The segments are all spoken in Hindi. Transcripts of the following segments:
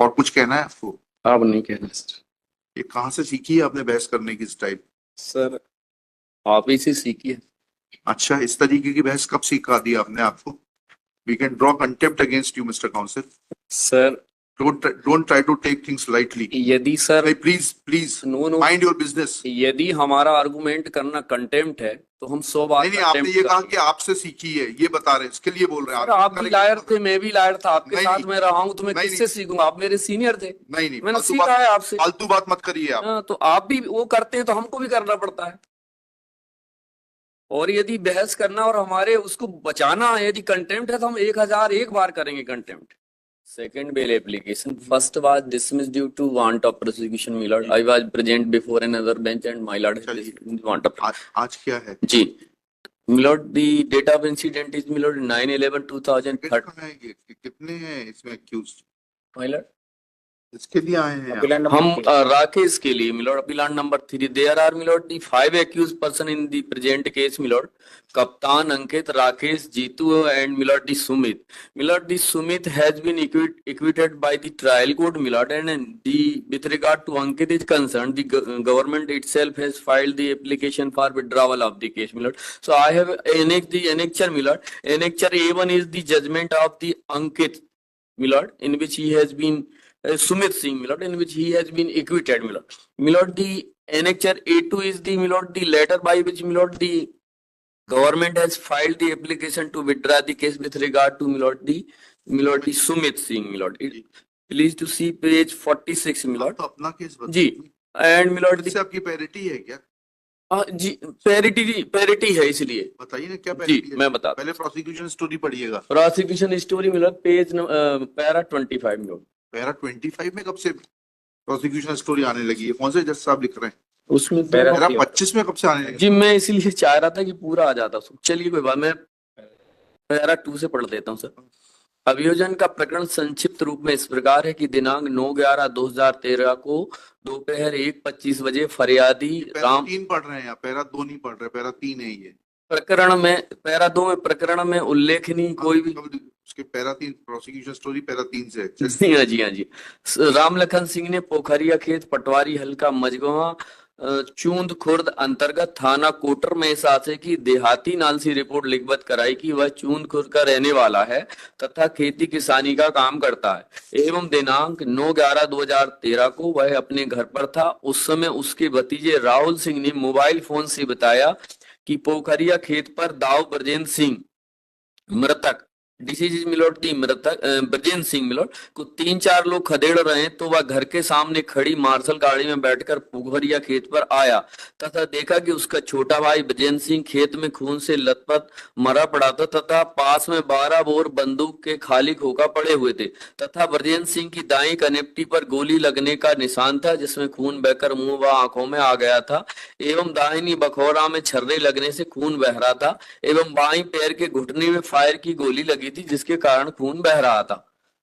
और कुछ कहना है आपको? अब नहीं कहना सर। ये कहाँ से सीखी है आपने बहस करने की स्टाइल? सर आप ही से सीखिए। अच्छा, इस तरीके की बहस कब सिखा दी आपने आपको? We can draw contempt against you mister counsel. Sir don't try to take things lightly. यदि sir please please no mind your business. यदि हमारा आर्गुमेंट करना कंटेम्प्ट है तो हम 100 बार नहीं नहीं, आपने ये कंटेम्प्ट कहा करेंगे। कि आपसे सीखी है, ये बता रहे हैं, इसके लिए बोल रहे हैं सर आप आप भी करेक्ट। लायर थे, मैं भी लायर था, आपके नहीं साथ नहीं मैं रहा हूं तो मैं नहीं किससे सीखूंगा? आप मेरे सीनियर थे, नहीं नहीं, मैंने सीखा है आपसे। फालतू बात मत करिए आप। हाँ, तो आप भी वो करते हैं तो हमको भी करना पड़ता है। और यदि बहस करना और हमारे उसको बचाना, यदि कंटेम्प्ट है तो हम 1001 बार करेंगे contempt. Second bail application. First was dismissed due to want of prosecution, my lord. I was present before another bench and my lord has चलिए, dismissed want of. आज क्या है? जी, my lord, the date of incident is my lord 9/11/2013. कहाँ है ये? कितने हैं इसमें accused? My lord, इसके लिए आए हैं आप? हम राकेश के लिए my lord appellant number 3. There are my lord the 5 accused person in the present case my lord. Kaptan Ankit, Rakesh, Jitu and my lord the Sumit. My lord the Sumit has been acquitted by the trial court my lord, and the with regard to Ankit is concerned, the government itself has filed the application for withdrawal of the case my lord. So I have annexed the annexure my lord. Annexure A1 is the judgment of the Ankit my lord, in which he has been Sumit Singh, my lord, in which he has been acquitted, my lord. My lord, the annexure A2 is the, my lord, the letter by which, my lord, the government has filed the application to withdraw the case with regard to, my lord, the Sumit Singh, my lord. Please to see page 46, my lord. तो अपना केस जी, and my lord, इससे आपकी पैरिटी है क्या? जी पैरिटी है, इसलिए बताइए ना क्या जी पैरिटी है? मैं बता। पहले प्रोसिक्यूशन स्टोरी पढ़िएगा। प्रोसिक्यूशन स्टोरी मिला पेज पैरा 25 में। पैरा 25 में कब से प्रोसिक्यूशन स्टोरी आने लगी है? कौन से जज साहब लिख रहे हैं उसमें? पैरा 25 में कब से आने लगी? जी मैं इसलिए चाह रहा था कि पूरा आ जाता। चलिए कोई बात, मैं पैरा 2 से पढ़ देता हूँ सर। अभियोजन का प्रकरण संक्षिप्त रूप में इस प्रकार है कि दिनांक 9/11/2013 को दोपहर 1:25 बजे फरियादी पैरा 3 पढ़ रहे हैं आप, पैरा 2 नहीं पढ़ रहे, पैरा 3 है ये प्रकरण में। पैरा 2 में प्रकरण में उल्लेखनीय कोई भी उसके पैरा 3 प्रोसिक्यूशन स्टोरी पैरा 3 से जी हाँ जी हाँ जी। रामलखन सिंह ने पोखरिया खेत पटवारी हल्का मझगवा चूंद खुर्द अंतर्गत थाना कोटर में इस आशय की देहाती नाल सी रिपोर्ट लिखबत कराई कि वह चूंद खुर्द का रहने वाला है तथा खेती किसानी का काम करता है, एवं दिनांक 9/11/2013 को वह अपने घर पर था। उस समय उसके भतीजे राहुल सिंह ने मोबाइल फोन से बताया कि पोखरिया खेत पर दाऊ ब्रजेंद्र सिंह मृतक डिसीज मिलोट की मृतक ब्रजेंद्र सिंह मिलोट को 3-4 लोग खदेड़ रहे हैं, तो वह घर के सामने खड़ी मार्शल गाड़ी में बैठकर पोखरिया खेत पर आया तथा देखा कि उसका छोटा भाई ब्रजेंद्र सिंह खेत में खून से लथपथ मरा पड़ा था तथा पास में 12 बोर बंदूक के खाली खोखा पड़े हुए थे तथा ब्रजेंद्र सिंह की दाई कनेप्टी पर गोली लगने का निशान था जिसमें खून बहकर मुंह व आंखों में आ गया था, एवं दाहिनी बखौरा में छर्रे लगने से खून बह रहा था, एवं बाई पैर के घुटने में फायर की गोली लगी थी जिसके कारण खून बह रहा था।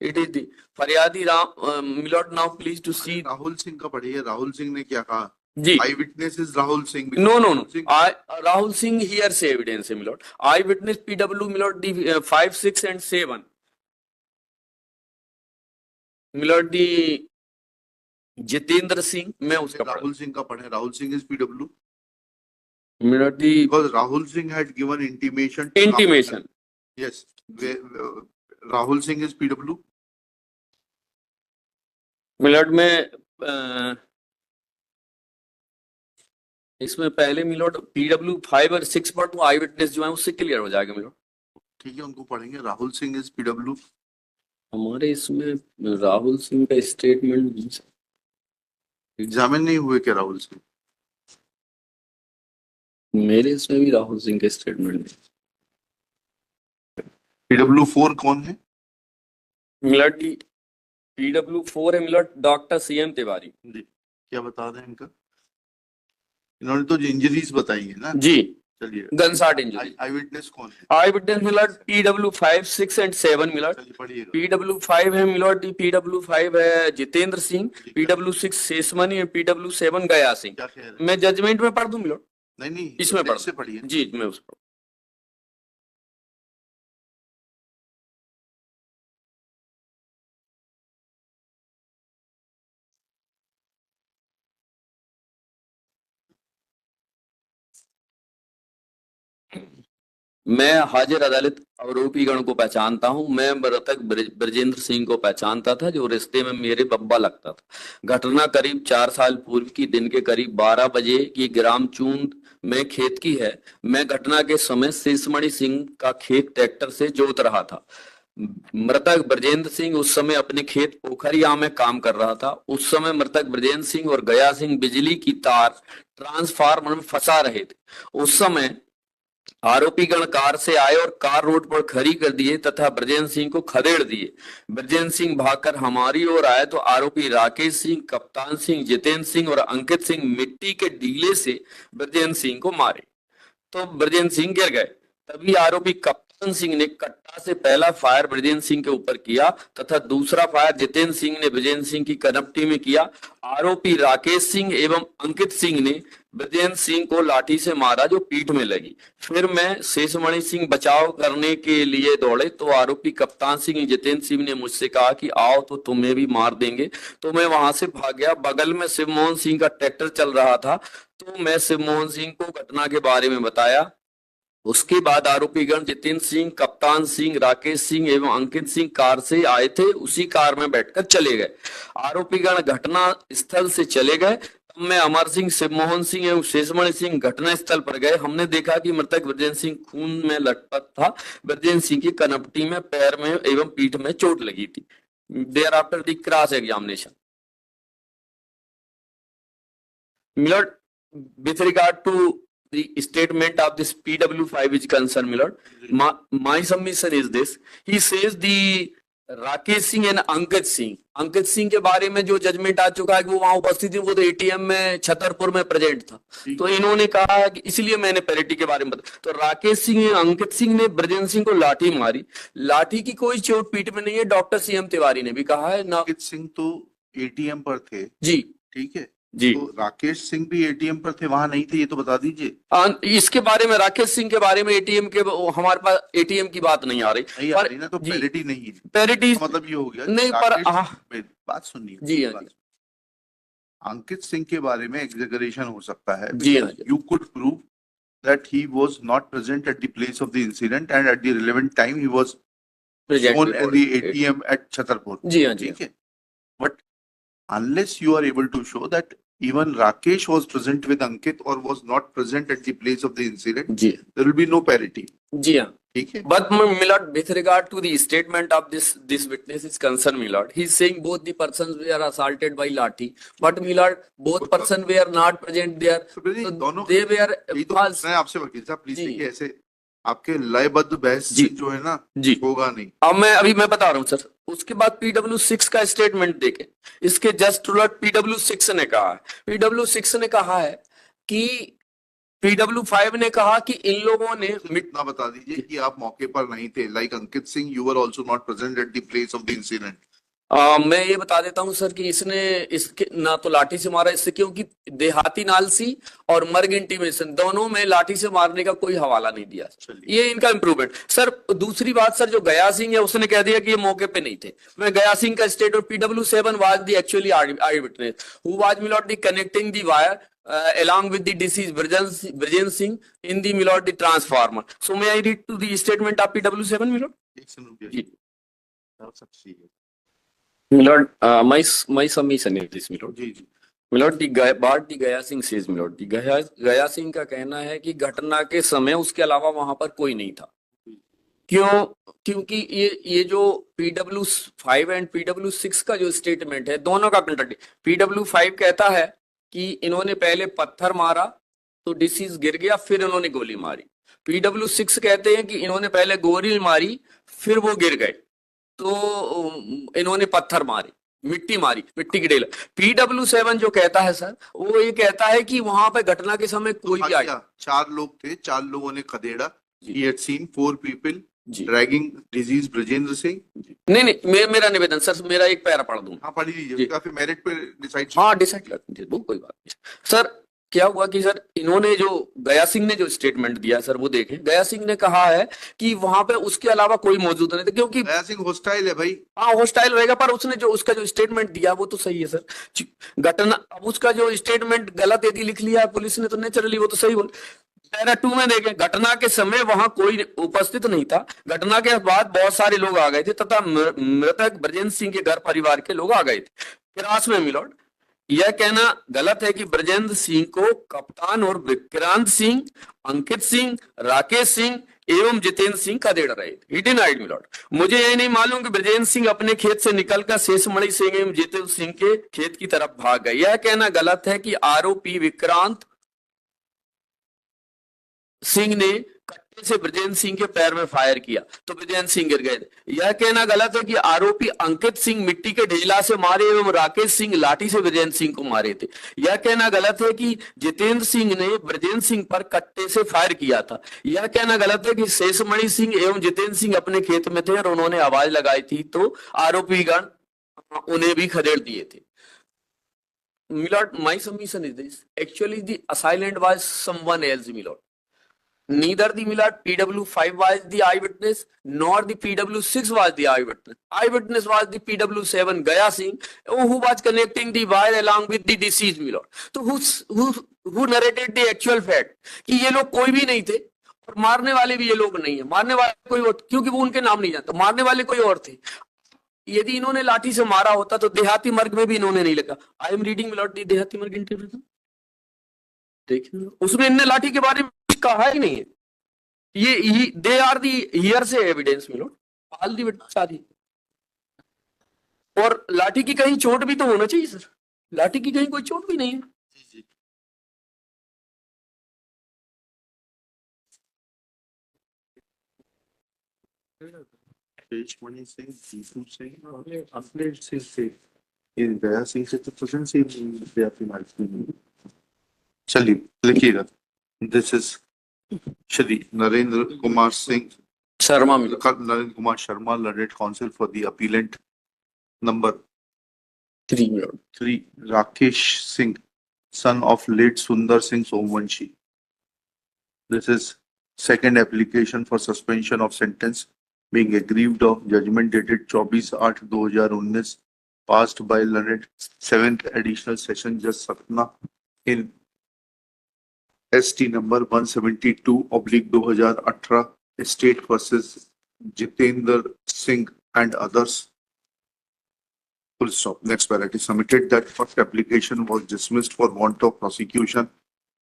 इट इज दी फरियादी Ram milord. Now please to see Rahul Singh का पढ़िए। राहुल सिंह ने क्या कहा? जी, eye witness is Rahul Singh. No no no, Rahul Singh hearsay evidence है milord. Eye witness PW milord the 5, 6 and 7 milord the Jitendra Singh. मैं उसका राहुल सिंह का पढ़े। Rahul Singh is PW milord the because Rahul Singh had given intimation. Yes. Rahul Singh is PW. मिलोट में इसमें पहले मिलोट पीडब्ल्यू 5 और 6 पर तो आई विटनेस जो है उससे क्लियर हो जाएगा मिलोट। ठीक है, उनको पढ़ेंगे। Rahul Singh is PW. हमारे इसमें राहुल सिंह का स्टेटमेंट एग्जामिन नहीं हुए क्या राहुल सिंह? मेरे इसमें भी राहुल सिंह का स्टेटमेंट है। पीडब्ल्यू 4 कौन है? मिलट पीडब्ल्यू 4 है millet doctor CM Tiwari ji. क्या बता रहे हैं इनका? इन्होंने तो इंजरीज बताई है ना जी। चलिए, गनशॉट इंजरी। आई विटनेस कौन है? Eye witness milord PW 5, 6 and 7 milord. PW 5 है मिलट पीडब्ल्यू 5 है जितेंद्र सिंह, पीडब्ल्यू 6 शेषमणि, पीडब्ल्यू 7 गया सिंह। मैं जजमेंट में पढ़ दूं मिलट? नहीं, इसमें पढ़िए जी। मैं उस मैं हाजिर अदालत आरोपीगण को पहचानता हूं। मैं मृतक ब्रजेंद्र सिंह को पहचानता था, जो रिश्ते में मेरे बब्बा लगता था। घटना करीब 4 साल पूर्व की दिन के करीब 12 बजे की ग्राम चूंद में खेत की है। मैं घटना के समय शेषमणि सिंह का खेत ट्रैक्टर से जोत रहा था। मृतक ब्रजेंद्र सिंह उस समय अपने खेत पोखरिया में काम कर रहा था। उस समय मृतक ब्रजेंद्र सिंह और गया सिंह बिजली की तार ट्रांसफार्मर में फंसा रहे थे। उस समय आरोपीगण कार से आए और कार रोड पर खड़ी कर दिए तथा ब्रजेंद्र सिंह को खदेड़ दिए। ब्रजेंद्र सिंह भागकर हमारी ओर आए तो आरोपी राकेश सिंह, कप्तान सिंह, जितेंद्र सिंह और अंकित सिंह मिट्टी के डीले से ब्रजेंद्र सिंह को मारे तो ब्रजेंद्र सिंह गिर गए। तभी आरोपी कप्तान सिंह ने कट्टा से पहला फायर ब्रजेंद्र सिंह के ऊपर किया तथा दूसरा फायर जितेंद्र सिंह ने ब्रजेंद्र सिंह की कनपटी में किया। आरोपी राकेश सिंह एवं अंकित सिंह ने ब्रजेंद्र सिंह को लाठी से मारा, जो पीठ में लगी। फिर मैं शेषमणि सिंह बचाव करने के लिए दौड़े तो आरोपी कप्तान सिंह, जितेंद्र सिंह ने मुझसे कहा कि आओ तो तुम्हें भी मार देंगे। तो मैं वहां से भाग गया। बगल में शिवमोहन सिंह का ट्रैक्टर चल रहा था, तो मैं शिवमोहन सिंह को घटना के बारे में बताया। उसके बाद आरोपीगण जितेंद्र सिंह, कप्तान सिंह, राकेश सिंह एवं अंकित सिंह कार से आए थे। उसी कार में बैठकर चले गए। आरोपीगण घटना स्थल से चले गए। तब मैं अमर सिंह, शिवमोहन सिंह एवं शेषमणि सिंह घटना स्थल पर गए। हमने देखा कि मृतक ब्रजेंद्र सिंह खून में लटपट था। ब्रजेंद्र सिंह की कनपटी में, पैर में एवं पीठ में चोट लगी थी। Thereafter the cross examination, milord, with regard to the statement of this PW5 is concerned, my lord, my submission is this. He says the Rakesh Singh and Ankit Singh के बारे में जो जजमेंट आ चुका है कि वो वहां उपस्थित थी, वो तो एटीएम में छतरपुर में प्रेजेंट था। तो इन्होंने कहा है कि इसलिए मैंने पैरिटी के बारे में बताया। तो राकेश सिंह, अंकित सिंह ने ब्रजेंद्र सिंह को लाठी मारी। लाठी की कोई चोट पीठ में नहीं है। डॉक्टर सीएम तिवारी ने भी कहा है ना। अंकित सिंह तो एटीएम पर थे जी, ठीक है जी। तो राकेश सिंह भी एटीएम पर थे, वहां नहीं थे, ये तो बता दीजिए। इसके बारे में, राकेश सिंह के बारे में एटीएम के, हमारे पास एटीएम की बात नहीं आ रही। नहीं आ रही ना, तो पैरिटी नहीं है। पैरिटी मतलब ये हो गया नहीं, पर बात सुनिए जी हाँ जी। अंकित सिंह के बारे में एग्जेगरेशन हो सकता है। जी हाँ, you could prove that he was not present at the place of the incident and at the relevant time he was shown at the ATM at Chhatarpur. जी हाँ, जी। ठीक है, but unless you are able to show that even Rakesh was present with Ankit or was not present at the place of the incident, ji, there will be no parity. जी हाँ, ठीक है। But my lord, with regard to the statement of this witness is concerned, my lord, he is saying both the persons were assaulted by lathi, but my lord, both person were not present there, so दोनों they were false. मैं आपसे वकील साहब प्लीज देखिए, ऐसे आपके लयबद्ध बहस जो है ना जी होगा नहीं। अब मैं बता रहा हूँ सर। उसके बाद PW6 का स्टेटमेंट देखें। इसके जस्ट उलट PW6 ने कहा है, PW6 ने कहा है कि PW5 ने कहा कि इन लोगों ने इतना बता दीजिए कि आप मौके पर नहीं थे। Like Ankit Singh, you were also not present at the place of the incident. मैं ये बता देता हूं सर कि इसने इसके ना तो लाठी से मारा, इससे क्योंकि देहाती नालसी और मर्ग इंटीमेशन दोनों में लाठी से मारने का कोई हवाला नहीं दिया। ये इनका इंप्रूवमेंट सर। दूसरी बात सर, जो गया सिंह है उसने कह दिया कि ये मौके पे नहीं थे। मैं गया सिंह का स्टेट और PW7 was the actually eye witness who was milord the connecting the wire along with the deceased Brajen Singh in the milord the transformer. So may I read to the statement of PW7 milord? जी Milord, my submission is this, milord. जी milord, the Gaya Singh says, milord, the Gaya Singh का कहना है कि घटना के समय उसके अलावा वहां पर कोई नहीं था। क्योंकि ये जो PW5 एंड PW6 का जो स्टेटमेंट है, दोनों का कंट्राडिक्ट। PW5 कहता है कि इन्होंने पहले पत्थर मारा तो डिसीज गिर गया, फिर इन्होंने गोली मारी। PW6 कहते हैं कि इन्होंने पहले गोली मारी, फिर वो गिर गए, तो इन्होंने पत्थर मारे, मिट्टी की ढेला। PW7 जो कहता है सर, वो ये कहता है कि वहां पे घटना के समय कोई भी आया। 4 लोग थे, 4 लोगों ने खदेड़ा। He had seen 4 people ji. dragging diseased Brajendra Singh. नहीं, मेरा निवेदन सर, मेरा एक पैरा पढ़ दूं। हाँ पढ़ लीजिए, काफी मेरिट पे डिसाइड। हाँ डिसाइड कर दीजिए, वो कोई बात नहीं सर। क्या हुआ कि सर इन्होंने जो गया सिंह ने जो स्टेटमेंट दिया सर, वो देखें। गया सिंह ने कहा है कि वहां पे उसके अलावा कोई मौजूद नहीं था, क्योंकि गया सिंह हॉस्टाइल है भाई। हाँ हॉस्टाइल रहेगा, पर उसने जो उसका जो स्टेटमेंट दिया वो तो सही है सर। घटना, अब उसका जो स्टेटमेंट गलत यदि लिख लिया पुलिस ने तो नेचुरली वो तो सही बोल। पैरा 2 में देखें, घटना के समय वहां कोई उपस्थित नहीं था। घटना के बाद बहुत सारे लोग आ गए थे तथा मृतक ब्रजेंद्र सिंह के घर परिवार के लोग आ गए थे। फिरास में मिलोड, यह कहना गलत है कि ब्रजेंद्र सिंह को कप्तान और विक्रांत सिंह, अंकित सिंह, राकेश सिंह एवं जितेंद्र सिंह का देड़ रहे थे। He denied, my lord. मुझे यह नहीं मालूम कि ब्रजेंद्र सिंह अपने खेत से निकलकर शेषमणि सिंह एवं जितेंद्र सिंह के खेत की तरफ भाग गए। यह कहना गलत है कि आरोपी विक्रांत सिंह ने कट्टे से ब्रजेंद्र सिंह के पैर में फायर किया तो ब्रजेंद्र सिंह गिर गए थे। यह कहना गलत है कि आरोपी अंकित सिंह मिट्टी के ढेला से मारे एवं राकेश सिंह लाठी से ब्रजेंद्र सिंह को मारे थे। यह कहना गलत है कि जितेंद्र सिंह ने ब्रजेंद्र सिंह पर कट्टे से फायर किया था। यह कहना गलत है कि शेषमणि सिंह एवं जितेंद्र सिंह अपने खेत में थे और उन्होंने आवाज लगाई थी तो आरोपीगण उन्हें भी खदेड़ दिए थे। My lord, my submission is this. Actually, the assailant was someone else, my lord. Neither the PW5 was the eyewitness, nor the PW6 was the eyewitness. Eyewitness was the PW7 Gaya Singh, who was connecting the wire along with the deceased, my lord. So who narrated the actual fact कि ये लोग कोई भी नहीं थे और मारने वाले भी ये लोग नहीं है। मारने वाले कोई और, क्योंकि वो उनके नाम नहीं जानता, मारने वाले कोई और थे। यदि इन्होंने लाठी से मारा होता तो देहाती मर्ग में भी इन्होंने नहीं लगा। आई एम रीडिंग मिलॉट दी देहाती मर्ग इंटरव्यू, देखिए उसमें इनने लाठी के बारे में कुछ कहा ही नहीं है। ये they are the hearsay evidence milord, all the witness are. और लाठी की कहीं चोट भी तो होना चाहिए सर, लाठी की कहीं कोई चोट भी नहीं है। शेषमणि सिंह, जीतू सिंह और अखिलेश सिंह से, ये गया सिंह से तो प्रेजेंट से आपकी मालूम। चलिए लिखिएगा। This is Shri Narendra Kumar Singh Sharma, Narendra Kumar Sharma, learned counsel for the appellant number 3, Rakesh Singh, son of late Sundar Singh Somvanshi. This is second application for suspension of sentence being aggrieved of judgment dated 24/8/2019 passed by learned 7th additional session Judge Satna in ST number 172/2018 State versus Jitendra Singh and others. Full stop. Next paragraph. It is submitted that first application was dismissed for want of prosecution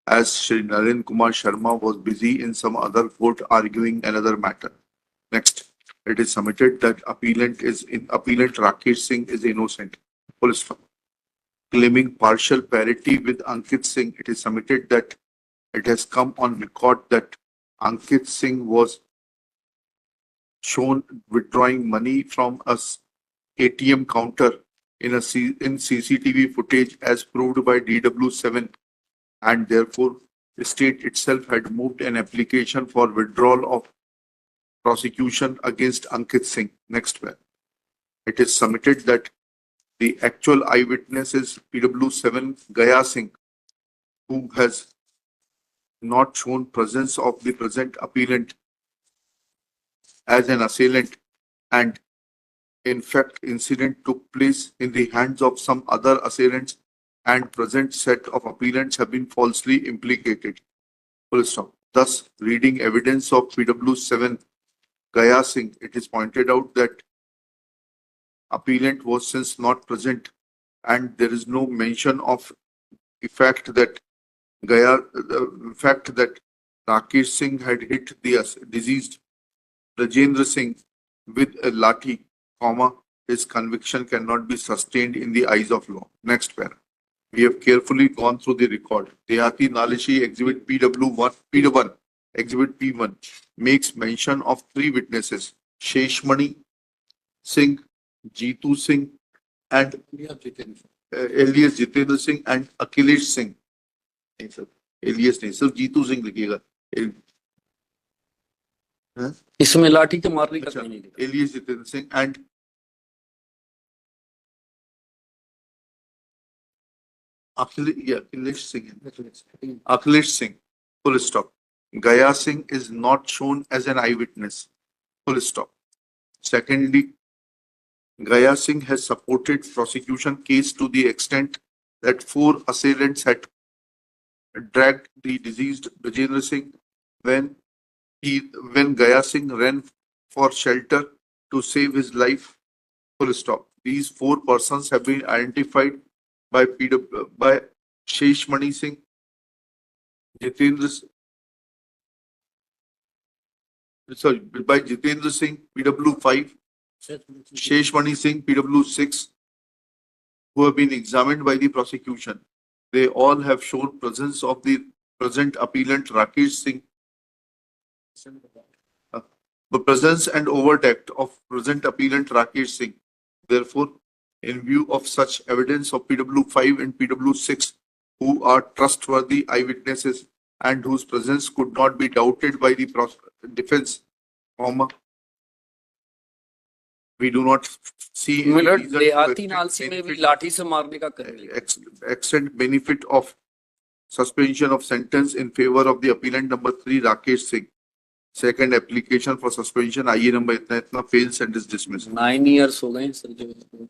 as Shri Narendra Kumar Sharma was busy in some other court arguing another matter. Next, it is submitted that appellant Rakesh Singh is innocent. Full stop. Claiming partial parity with Ankit Singh, it is submitted that it has come on record that Ankit Singh was shown withdrawing money from a ATM counter in CCTV footage as proved by DW7, and therefore the state itself had moved an application for withdrawal of prosecution against Ankit Singh. Next one. It is submitted that the actual eyewitness is PW7 Gaya Singh, who has not shown presence of the present appellant as an assailant, and in fact incident took place in the hands of some other assailants, and present set of appellants have been falsely implicated. Full stop. Thus, reading evidence of PW7 Gaya Singh, it is pointed out that appellant was since not present, and there is no mention of the fact that Rakesh Singh had hit the deceased Rajendra Singh with a lathi, his conviction cannot be sustained in the eyes of law. Next paragraph. We have carefully gone through the record. Dehati Nalishi Exhibit P1, Exhibit P1 makes mention of 3 witnesses: Sheshmani Singh, Jeetu Singh, and alias Jitendra Singh and Akhilesh Singh. Alias नहीं, सिर्फ जीतू सिंह लिखिएगा। इसमें लाठी के मारने का नहीं लिखा। Alias Jitendra Singh and Akhilesh Singh. Full stop. Gaya Singh is not shown as an eyewitness. Full stop. Secondly, Gaya Singh has supported prosecution case to the extent that 4 assailants had dragged the deceased Brajendra Singh when Gaya Singh ran for shelter to save his life. Full stop. These four persons have been identified by Shesh Mani Singh, Jitendra, by Jitendra Singh, PW5, Shesh Mani Singh, PW6, who have been examined by the prosecution. They all have shown presence of the present appellant Rakesh Singh, the presence and overt act of present appellant Rakesh Singh. Therefore, in view of such evidence of PW5 and PW6, who are trustworthy eyewitnesses and whose presence could not be doubted by the defense, we do not see any minute reason to देहाती नालसी में भी extend लाठी से मारने का करेंगे। extend benefit of suspension of sentence in favor of the appellant number 3 Rakesh Singh. Second application for suspension आइए नंबर इतना fails and is dismissed. 9 years हो गए सर जो।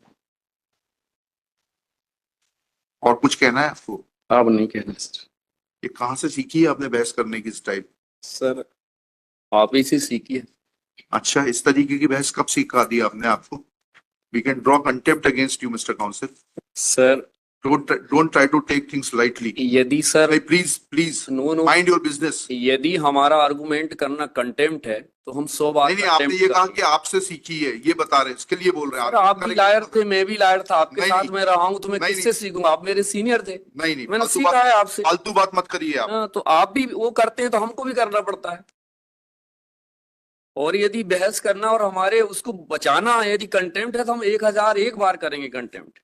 और कुछ कहना है आपको? अब नहीं कहना सर। ये कहाँ से सीखी है आपने बहस करने की स्टाइल? सर आप ही से सीखिए। अच्छा, इस तरीके की बहस कब सिखा दी आपने आपको? We can draw contempt against you, Mr. Counsel. Sir Don't try to take things lightly. यदि sir Please no mind your business. यदि हमारा आर्गुमेंट करना कंटेम्प्ट है तो हम 100 बार नहीं आपने contempt ये कहा करेंगे। कि आपसे सीखी है, ये बता रहे हैं, इसके लिए बोल रहे हैं सर आप भी लायर थे, मैं भी लायर था, आपके नहीं, साथ नहीं, मैं रहा हूँ तो मैं नहीं, किससे सीखूंगा? आप मेरे सीनियर थे, नहीं मैंने सीखा है आपसे। फालतू बात मत करिए आप। हाँ, तो आप भी वो करते हैं तो हमको भी करना पड़ता है। और यदि बहस करना और हमारे उसको बचाना यदि कंटेम्प्ट है तो हम 1001 बार करेंगे कंटेम्प्ट।